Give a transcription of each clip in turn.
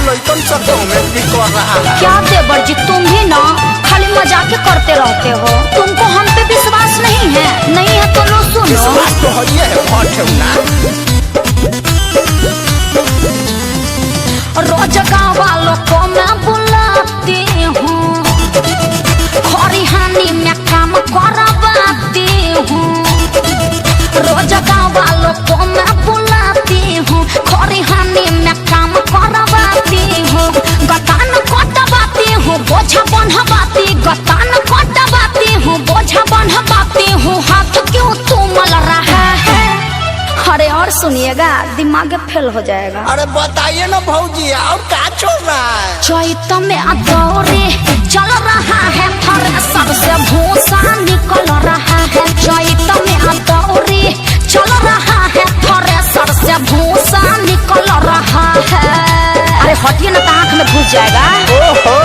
लड़कन सब में भी कर रहा है। क्या देवर जी तुम भी ना खाली मजाक करते रहते हो। तुमको हम पे विश्वास नहीं है? नहीं है तो लो सुनो। विश्वास तो है ना। रोज गाँव वालों को मैं बुलाती हूँ, खरिहानी में काम करवाती हूँ। रोज गाँव वालों को मैं बुलाती हूँ, खरिहानी में काम करवाती हूँ। गतान कटवाती हूँ, बोझा बन्हवाती, गतान कटवाती हूँ, बोझा बन्हवाती हूँ। हाथ क्यों तुमल रहा है? अरे और सुनिएगा, दिमाग फेल हो जाएगा। अरे बताइए ना भौजी, और क्या चल रहा है? चैत में अदौरे चल रहा है, थ्रेसर से भूसा निकल रहा है। चैत में अदौरे चल रहा है, थ्रेसर से भूसा निकल रहा है। अरे हटिए ना, आँख में घुस जाएगा। ओहो,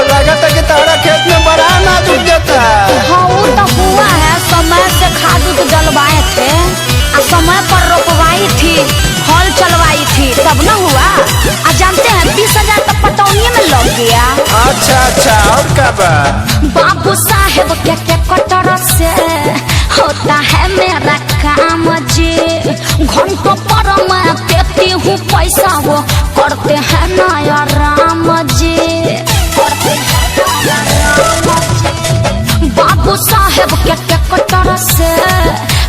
लगता है कि तारा खेत में बड़ा अनाज उग जाता है। हाँ वो तो हुआ है, समय से खाद तो जलवाए थे, समय पर रोपवाई थी, हल चलवाई थी, तब न हुआ। जानते हैं 20,000 तो पटौनी में लग गया। अच्छा, और क्या बाबू साहेब के कटर से होता है मेरा काम जी। घंटों पर मैं देती हूँ पैसा, वो करते हैं नया राम जी। बाबू साहेब के कटर से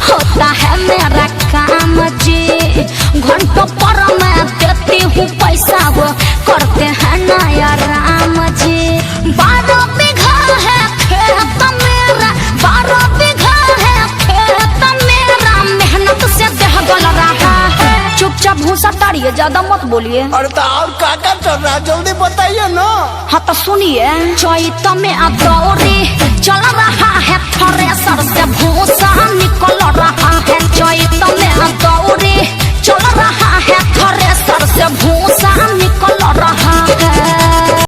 होता है मेरा काम जी। घंटों पर मैं देती हूँ पैसा, वो करते हैं नया राम जी। 12 बीघा है खेत मेरा, 12 बीघा है खेत मेरा, मेहनत से देह गल रहा है। चुपचाप भूसा ताड़िए, ज्यादा मत बोलिए। अरे तो और क्या चल रहा है, जल्दी बताइए ना। हाँ तो सुनिए, चैत में अदौरे चल रहा है, थ्रेसर से भूसा निकल रहा